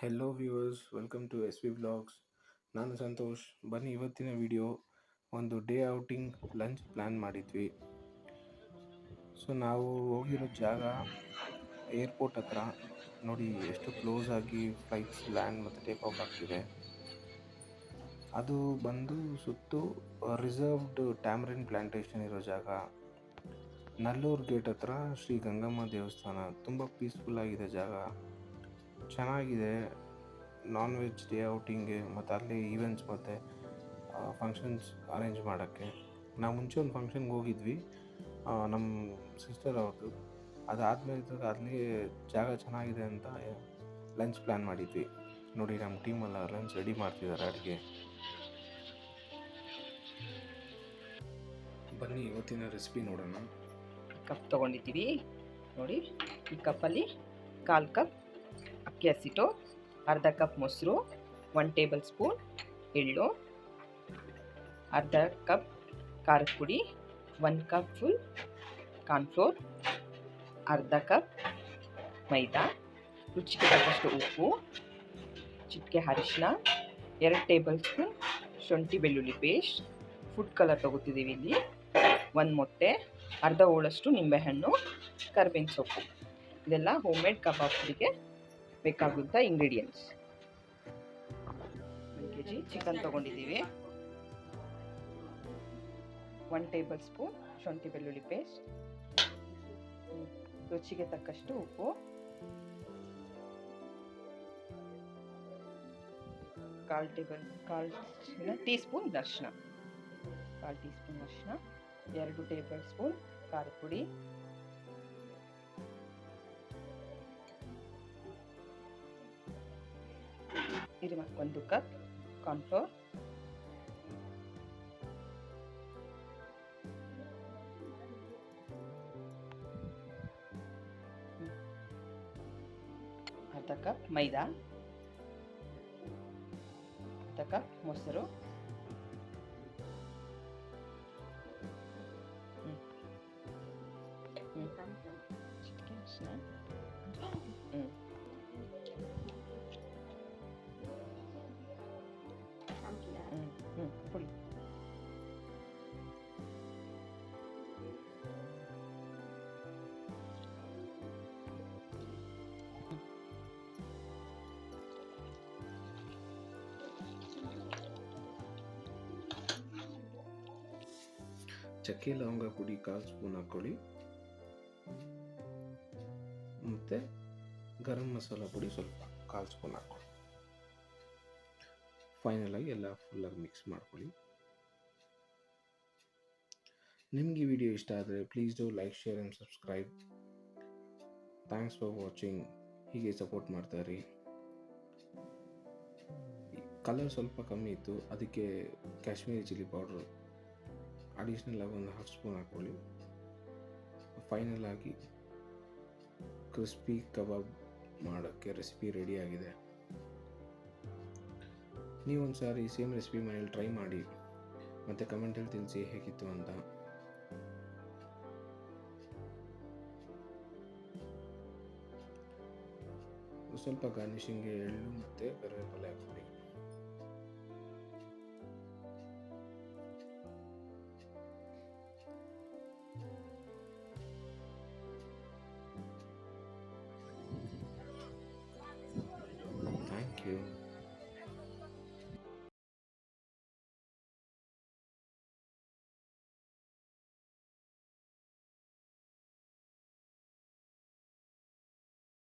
Hello viewers, welcome to S V vlogs. ನಾನು ಸಂತೋಷ್. ಬನ್ನಿ, ಇವತ್ತಿನ ವಿಡಿಯೋ ಒಂದು ಡೇ ಔಟಿಂಗ್ ಲಂಚ್ ಪ್ಲ್ಯಾನ್ ಮಾಡಿದ್ವಿ. ಸೊ ನಾವು ಹೋಗಿರೋ ಜಾಗ ಏರ್ಪೋರ್ಟ್ ಹತ್ರ. ನೋಡಿ ಎಷ್ಟು ಕ್ಲೋಸ್ ಆಗಿ ಫ್ಲೈಟ್ಸ್ ಲ್ಯಾಂಡ್ ಮತ್ತು ಟೇಕ್ ಆಫ್ ಆಗ್ತಿದೆ. ಅದು ಬಂದು ಸುತ್ತು ರಿಸರ್ವ್ಡ್ ಟ್ಯಾಮ್ರಿನ್ ಪ್ಲ್ಯಾಂಟೇಷನ್ ಇರೋ ಜಾಗ. ನಲ್ಲೂರು ಗೇಟ್ ಹತ್ರ ಶ್ರೀ ಗಂಗಮ್ಮ ದೇವಸ್ಥಾನ. ತುಂಬ ಪೀಸ್ಫುಲ್ ಆಗಿದೆ ಜಾಗ, ಚೆನ್ನಾಗಿದೆ. ನಾನ್ ವೆಜ್ ಡೇ ಔಟಿಂಗ್ಗೆ ಮತ್ತು ಅಲ್ಲಿ ಈವೆಂಟ್ಸ್ ಮತ್ತು ಫಂಕ್ಷನ್ಸ್ ಅರೇಂಜ್ ಮಾಡೋಕ್ಕೆ. ನಾವು ಮುಂಚೆ ಒಂದು ಫಂಕ್ಷನ್ಗೆ ಹೋಗಿದ್ವಿ, ನಮ್ಮ ಸಿಸ್ಟರ್ ಅವ್ರದ್ದು. ಅದಾದಮೇಲೆ ಅಲ್ಲಿ ಜಾಗ ಚೆನ್ನಾಗಿದೆ ಅಂತ ಲಂಚ್ ಪ್ಲ್ಯಾನ್ ಮಾಡಿದ್ವಿ. ನೋಡಿ, ನಮ್ಮ ಟೀಮೆಲ್ಲ ಲಂಚ್ ರೆಡಿ ಮಾಡ್ತಿದ್ದಾರೆ, ಅಡುಗೆ. ಬನ್ನಿ ಇವತ್ತಿನ ರೆಸಿಪಿ ನೋಡೋಣ. ಕಪ್ ತೊಗೊಂಡಿದ್ದೀವಿ ನೋಡಿ. ಈ ಕಪ್ಪಲ್ಲಿ 1/4 ಕಪ್ ಅಕ್ಕಿ ಹಸಿಟ್ಟು, ಅರ್ಧ ಕಪ್ ಮೊಸರು, 1 ಟೇಬಲ್ ಸ್ಪೂನ್ ಎಳ್ಳು, ಅರ್ಧ ಕಪ್ ಖಾರದ ಪುಡಿ, 1 ಕಪ್ ಫುಲ್ ಕಾರ್ನ್ಫ್ಲೋರ್, ಅರ್ಧ ಕಪ್ ಮೈದಾ, ರುಚಿಗೆ ತಕ್ಕಷ್ಟು ಉಪ್ಪು, ಚಿಟಿಕೆ ಅರಿಶಿನ, 2 ಟೇಬಲ್ ಸ್ಪೂನ್ ಶುಂಠಿ ಬೆಳ್ಳುಳ್ಳಿ ಪೇಸ್ಟ್, ಫುಡ್ ಕಲರ್ ತೊಗೋತಿದ್ದೀವಿ ಇಲ್ಲಿ, 1 ಮೊಟ್ಟೆ, ಅರ್ಧ ಹೋಳಷ್ಟು ನಿಂಬೆಹಣ್ಣು, ಕರಿಬೇವಿನ ಸೊಪ್ಪು. ಇದೆಲ್ಲ ಹೋಮ್ ಮೇಡ್ ಕಬಾಬ್ ಪುಡಿಗೆ ಬೇಕಾಗುವಂಥ ಇಂಗ್ರೀಡಿಯೆಂಟ್ಸ್. 1 kg ಚಿಕನ್ ತೊಗೊಂಡಿದ್ದೀವಿ, 1 ಟೇಬಲ್ ಸ್ಪೂನ್ ಶುಂಠಿ ಬೆಳ್ಳುಳ್ಳಿ ಪೇಸ್ಟ್, ರುಚಿಗೆ ತಕ್ಕಷ್ಟು ಉಪ್ಪು, 1/4 ಟೀ ಸ್ಪೂನ್ ಅರಿಶಿನ, 1/4 ಟೀ ಸ್ಪೂನ್ ಅರಿಶಿನ, 2 ಟೇಬಲ್ ಸ್ಪೂನ್ ಖಾರದ ಪುಡಿ, ಇದು 1 ಕಪ್ ಕಾರ್ನ್ಫ್ಲೋರ್, ಅರ್ಧ ಕಪ್ ಮೈದಾ, ಅರ್ಧ ಕಪ್ ಮೊಸರು, ಪುಡಿ. ಚಕ್ಕೆ ಲವಂಗ ಪುಡಿ 1/4 ಸ್ಪೂನ್ ಹಾಕ್ಕೊಳ್ಳಿ, ಮತ್ತು ಗರಂ ಮಸಾಲ ಪುಡಿ ಸ್ವಲ್ಪ 1/4 ಸ್ಪೂನ್ ಹಾಕ್ಕೊಳ್ಳಿ. ಫೈನಲಾಗಿ ಎಲ್ಲ ಫುಲ್ಲಾಗಿ ಮಿಕ್ಸ್ ಮಾಡ್ಕೊಳ್ಳಿ. ನಿಮಗೆ ಈ ವಿಡಿಯೋ ಇಷ್ಟ ಆದರೆ please do like, share and subscribe. Thanks for watching. ಹೀಗೆ ಸಪೋರ್ಟ್ ಮಾಡ್ತಾಯಿರಿ. ಕಲರ್ ಸ್ವಲ್ಪ ಕಮ್ಮಿ ಇತ್ತು, ಅದಕ್ಕೆ ಕಾಶ್ಮೀರಿ ಚಿಲ್ಲಿ ಪೌಡ್ರು ಅಡಿಷ್ನಲ್ ಆಗಿ 1/2 ಸ್ಪೂನ್ ಹಾಕ್ಕೊಳ್ಳಿ. ಫೈನಲ್ ಆಗಿ ಕ್ರಿಸ್ಪಿ ಕಬಾಬ್ ಮಾಡೋಕ್ಕೆ ರೆಸಿಪಿ ರೆಡಿಯಾಗಿದೆ. ನೀವೊಂದು ಸಾರಿ ಸೇಮ್ ರೆಸಿಪಿ ಮನೇಲಿ ಟ್ರೈ ಮಾಡಿ ಮತ್ತು ಕಮೆಂಟಲ್ಲಿ ತಿಳಿಸಿ ಹೇಗಿತ್ತು ಅಂತ. ಸ್ವಲ್ಪ ಗಾರ್ನಿಷಿಂಗ್ಗೆ ಎಳ್ಳು ಮತ್ತು ಕರಿವೇಪಿಲೆ ಹಾಕ್ಕೊಳ್ಳಿ.